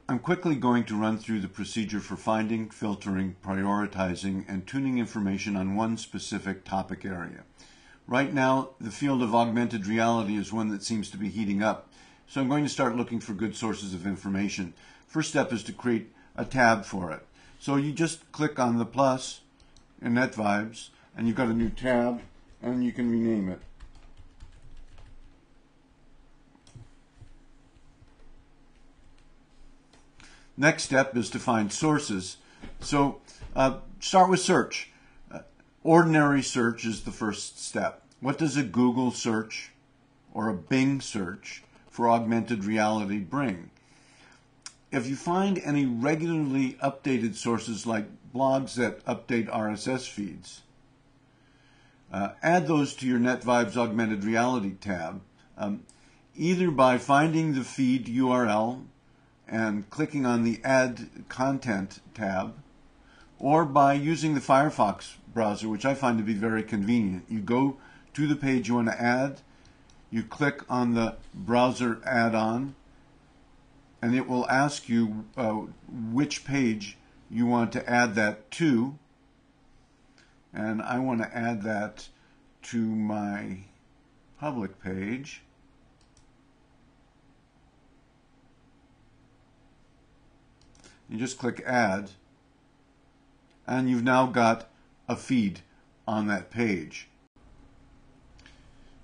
I'm quickly going to run through the procedure for finding, filtering, prioritizing, and tuning information on one specific topic area. Right now, the field of augmented reality is one that seems to be heating up, so I'm going to start looking for good sources of information. First step is to create a tab for it. So you just click on the plus in NetVibes, and you've got a new tab, and you can rename it. Next step is to find sources. So start with search. Ordinary search is the first step. What does a Google search or a Bing search for augmented reality bring? If you find any regularly updated sources like blogs that update RSS feeds, add those to your NetVibes Augmented Reality tab, either by finding the feed URL and clicking on the Add Content tab, or by using the Firefox browser, which I find to be very convenient. You go to the page you want to add, you click on the browser add-on, and it will ask you which page you want to add that to. And I want to add that to my public page. You just click Add, and you've now got a feed on that page.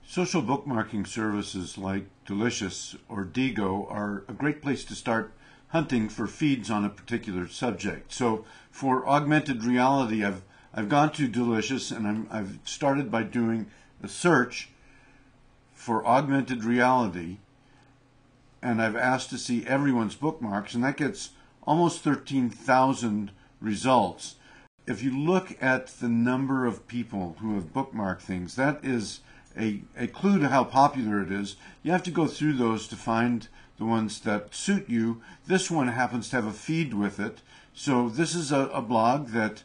Social bookmarking services like Delicious or Digo are a great place to start hunting for feeds on a particular subject. So for augmented reality, I've gone to Delicious, and I've started by doing a search for augmented reality, and I've asked to see everyone's bookmarks, and that gets almost 13,000 results. If you look at the number of people who have bookmarked things, that is a clue to how popular it is. You have to go through those to find the ones that suit you. This one happens to have a feed with it. So this is a blog that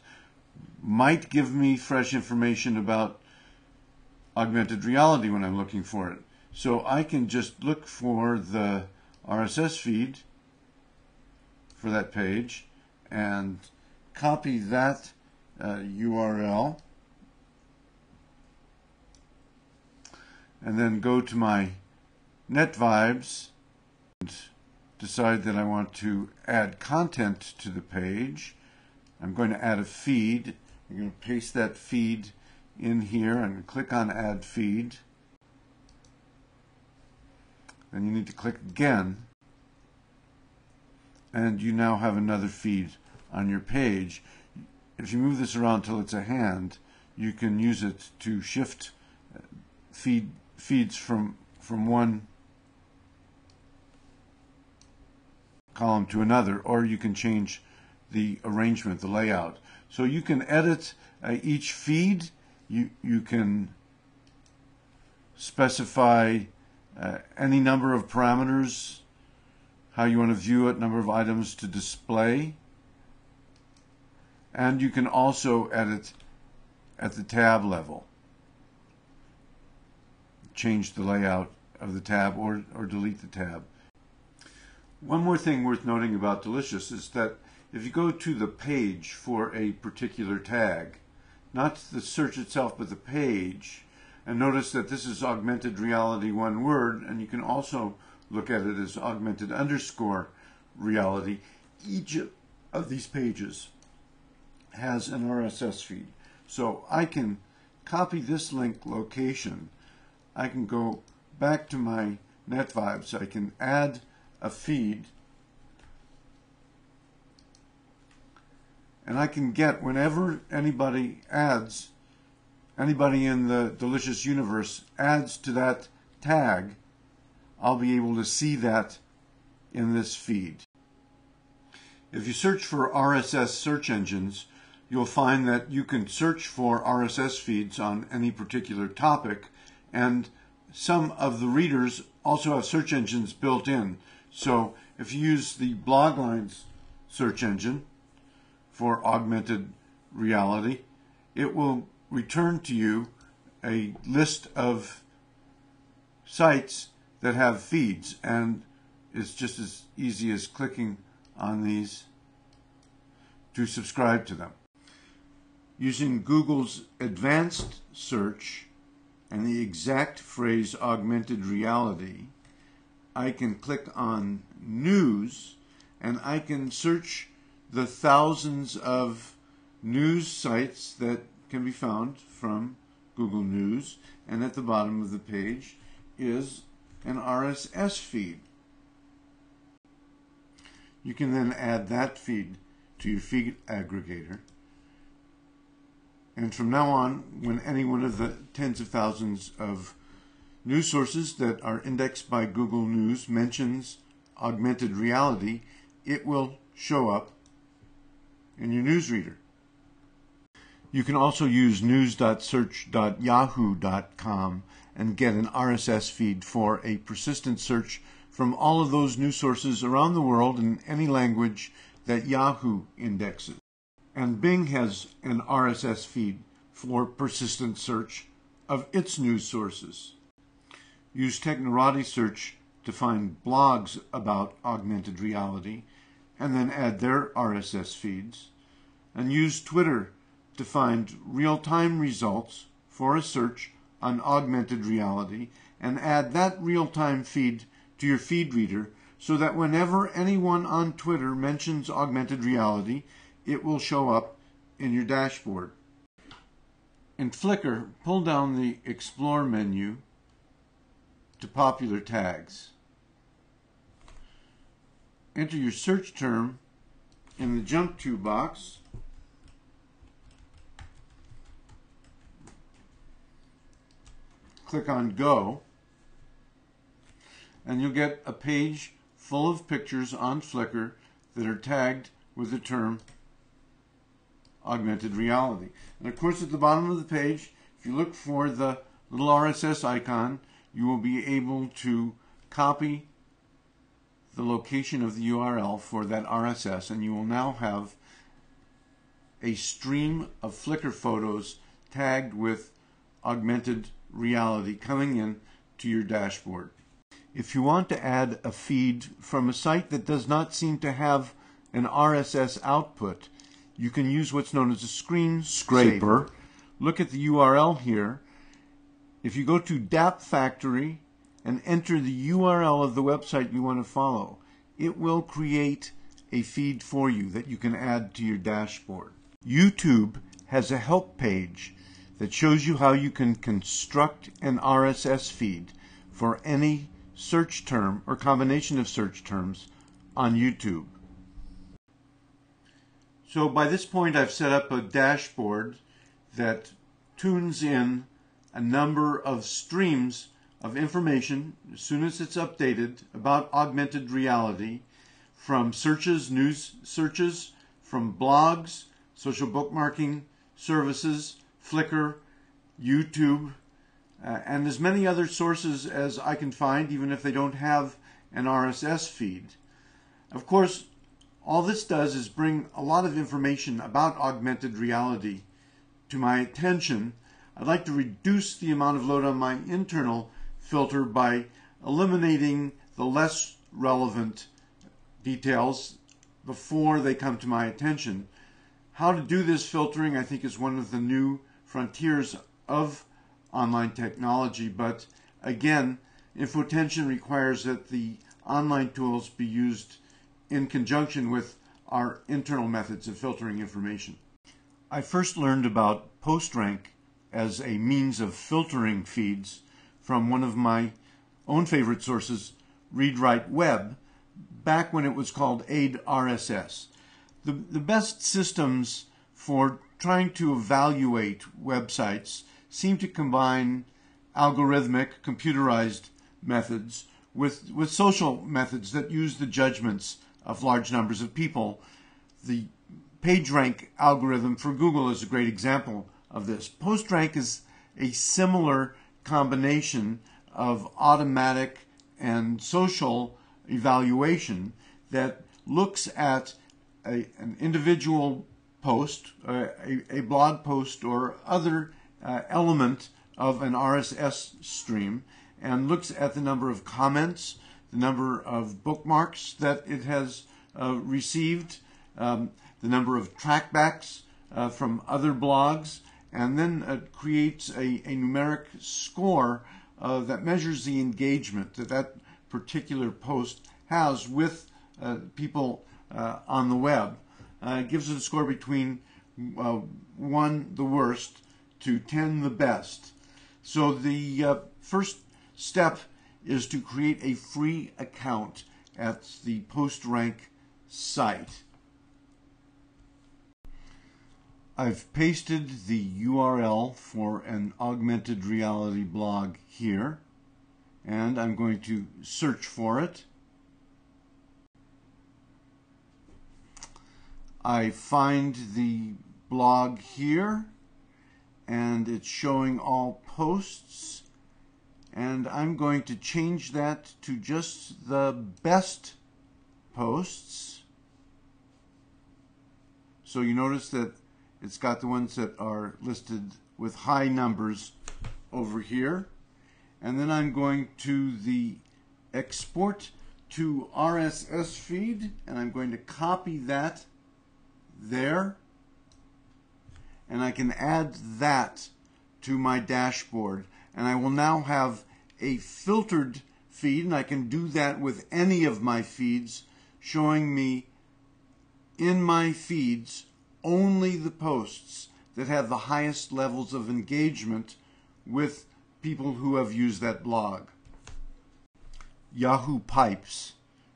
might give me fresh information about augmented reality when I'm looking for it. So I can just look for the RSS feed for that page and copy that URL, and then go to my NetVibes and decide that I want to add content to the page. I'm going to add a feed. I'm going to paste that feed in here and click on Add Feed. Then you need to click again, and you now have another feed on your page. If you move this around till it's a hand, you can use it to shift feeds from one column to another, or you can change the arrangement, the layout. So you can edit each feed. You can specify any number of parameters, how you want to view it, number of items to display, and you can also edit at the tab level. Change the layout of the tab or delete the tab. One more thing worth noting about Delicious is that if you go to the page for a particular tag, not the search itself but the page, and notice that this is augmented reality one word, and you can also look at it as augmented _ reality. Each of these pages has an RSS feed. So I can copy this link location. I can go back to my NetVibes. I can add a feed, and I can get, whenever anybody in the Delicious universe adds to that tag, I'll be able to see that in this feed. If you search for RSS search engines, you'll find that you can search for RSS feeds on any particular topic, and some of the readers also have search engines built in. So if you use the Bloglines search engine for augmented reality, it will return to you a list of sites that have feeds, and it's just as easy as clicking on these to subscribe to them. Using Google's advanced search and the exact phrase augmented reality, I can click on news and I can search the thousands of news sites that can be found from Google News, and at the bottom of the page is an RSS feed. You can then add that feed to your feed aggregator, and from now on, when any one of the tens of thousands of news sources that are indexed by Google News mentions augmented reality, it will show up in your newsreader. You can also use news.search.yahoo.com and get an RSS feed for a persistent search from all of those news sources around the world in any language that Yahoo indexes. And Bing has an RSS feed for persistent search of its news sources. Use Technorati Search to find blogs about augmented reality and then add their RSS feeds. And use Twitter to find real-time results for a search on augmented reality and add that real-time feed to your feed reader so that whenever anyone on Twitter mentions augmented reality, it will show up in your dashboard. In Flickr, pull down the Explore menu to Popular Tags. Enter your search term in the Jump To box. Click on Go, and you'll get a page full of pictures on Flickr that are tagged with the term augmented reality. And of course, at the bottom of the page, if you look for the little RSS icon, you will be able to copy the location of the URL for that RSS, and you will now have a stream of Flickr photos tagged with augmented reality coming in to your dashboard. If you want to add a feed from a site that does not seem to have an RSS output, you can use what's known as a screen scraper. Look at the URL here. If you go to DAP Factory and enter the URL of the website you want to follow, it will create a feed for you that you can add to your dashboard. YouTube has a help page that shows you how you can construct an RSS feed for any search term or combination of search terms on YouTube. So by this point, I've set up a dashboard that tunes in a number of streams of information as soon as it's updated about augmented reality, from searches, news searches, from blogs, social bookmarking services, Flickr, YouTube, and as many other sources as I can find, even if they don't have an RSS feed. Of course, all this does is bring a lot of information about augmented reality to my attention. I'd like to reduce the amount of load on my internal filter by eliminating the less relevant details before they come to my attention. How to do this filtering, I think, is one of the new frontiers of online technology, but again, Infotention requires that the online tools be used in conjunction with our internal methods of filtering information. I first learned about PostRank as a means of filtering feeds from one of my own favorite sources, ReadWriteWeb, back when it was called Aid RSS. The best systems for trying to evaluate websites seem to combine algorithmic, computerized methods with social methods that use the judgments of large numbers of people. The PageRank algorithm for Google is a great example of this. PostRank is a similar combination of automatic and social evaluation that looks at an individual post, a blog post, or other element of an RSS stream, and looks at the number of comments, the number of bookmarks that it has received, the number of trackbacks from other blogs, and then creates a numeric score that measures the engagement that that particular post has with people on the web. It gives it a score between 1, the worst, to 10, the best. So the first step is to create a free account at the PostRank site. I've pasted the URL for an augmented reality blog here, and I'm going to search for it. I find the blog here, and it's showing all posts, and I'm going to change that to just the best posts. So you notice that it's got the ones that are listed with high numbers over here. And then I'm going to the export to RSS feed, and I'm going to copy that there. And I can add that to my dashboard. And I will now have a filtered feed, and I can do that with any of my feeds, showing me in my feeds only the posts that have the highest levels of engagement with people who have used that blog. Yahoo Pipes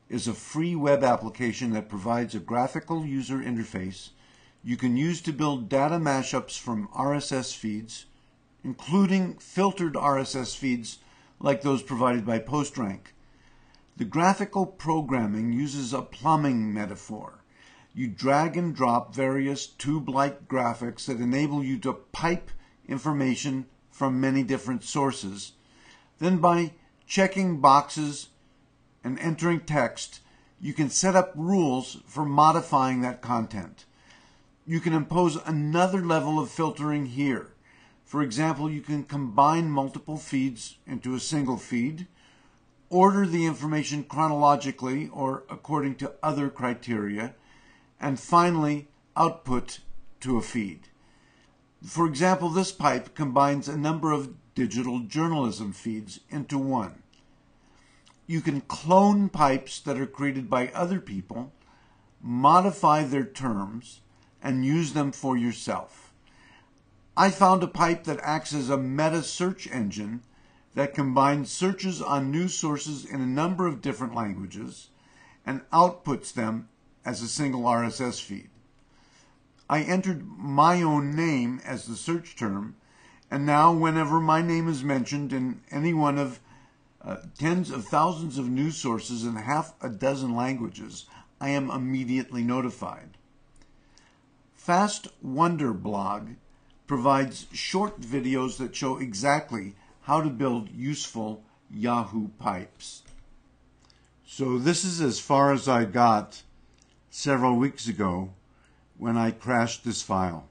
is a free web application that provides a graphical user interface you can use to build data mashups from RSS feeds, including filtered RSS feeds like those provided by PostRank. The graphical programming uses a plumbing metaphor. You drag and drop various tube-like graphics that enable you to pipe information from many different sources. Then by checking boxes and entering text, you can set up rules for modifying that content. You can impose another level of filtering here. For example, you can combine multiple feeds into a single feed, order the information chronologically or according to other criteria, and finally output to a feed. For example, this pipe combines a number of digital journalism feeds into one. You can clone pipes that are created by other people, modify their terms, and use them for yourself. I found a pipe that acts as a meta search engine that combines searches on news sources in a number of different languages and outputs them as a single RSS feed. I entered my own name as the search term, and now whenever my name is mentioned in any one of tens of thousands of news sources in half a dozen languages, I am immediately notified. Fast Wonder Blog provides short videos that show exactly how to build useful Yahoo pipes. So this is as far as I got several weeks ago when I crashed this file.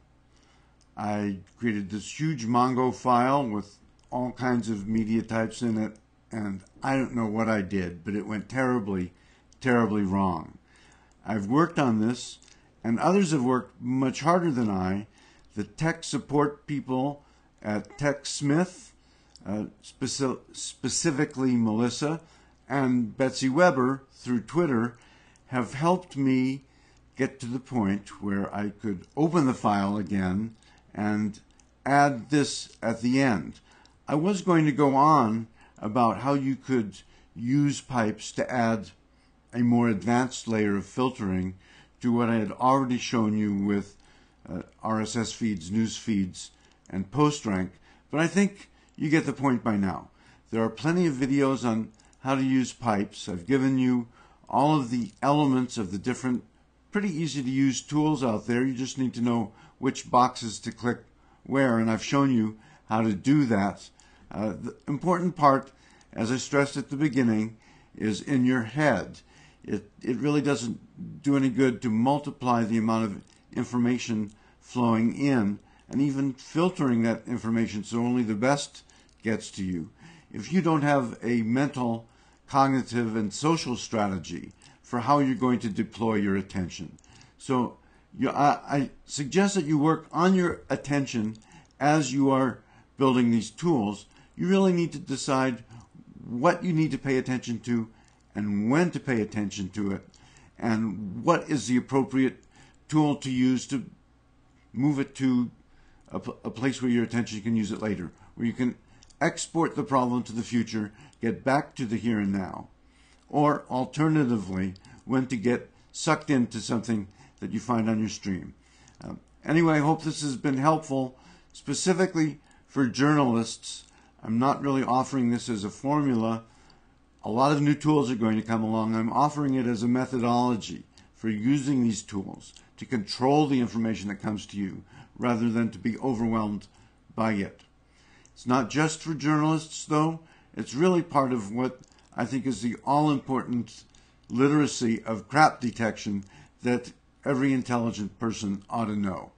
I created this huge Mongo file with all kinds of media types in it, and I don't know what I did, but it went terribly, terribly wrong. I've worked on this, and others have worked much harder than I. The tech support people at TechSmith, specifically Melissa, and Betsy Weber through Twitter, have helped me get to the point where I could open the file again and add this at the end. I was going to go on about how you could use pipes to add a more advanced layer of filtering to what I had already shown you with RSS feeds, news feeds, and PostRank, but I think you get the point by now. There are plenty of videos on how to use pipes. I've given you all of the elements of the different pretty easy to use tools out there. You just need to know which boxes to click where, and I've shown you how to do that. The important part, as I stressed at the beginning, is in your head. It really doesn't do any good to multiply the amount of information flowing in and even filtering that information so only the best gets to you if you don't have a mental, cognitive, and social strategy for how you're going to deploy your attention. So I suggest that you work on your attention as you are building these tools. You really need to decide what you need to pay attention to and when to pay attention to it, and what is the appropriate tool to use to move it to a place where your attention can use it later, where you can export the problem to the future, get back to the here and now, or alternatively, when to get sucked into something that you find on your stream. Anyway, I hope this has been helpful, specifically for journalists. I'm not really offering this as a formula. A lot of new tools are going to come along. I'm offering it as a methodology for using these tools to control the information that comes to you rather than to be overwhelmed by it. It's not just for journalists, though. It's really part of what I think is the all-important literacy of crap detection that every intelligent person ought to know.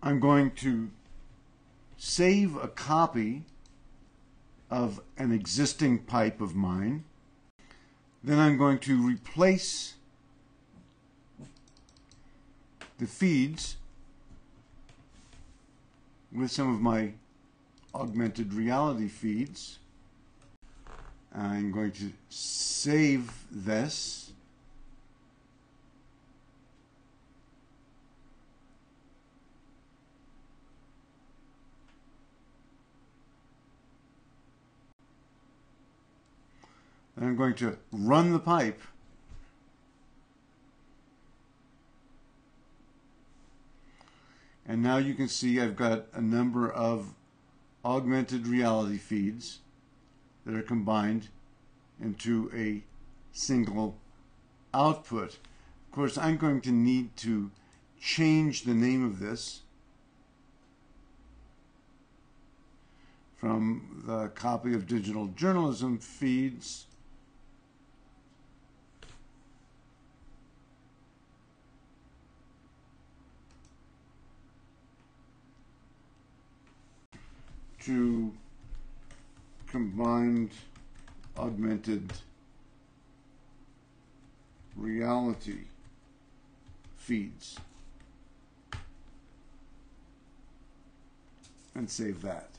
I'm going to save a copy of an existing pipe of mine. Then I'm going to replace the feeds with some of my augmented reality feeds. I'm going to save this. Then I'm going to run the pipe. And now you can see I've got a number of augmented reality feeds that are combined into a single output. Of course, I'm going to need to change the name of this from the copy of digital journalism feeds to combined augmented reality feeds, and save that.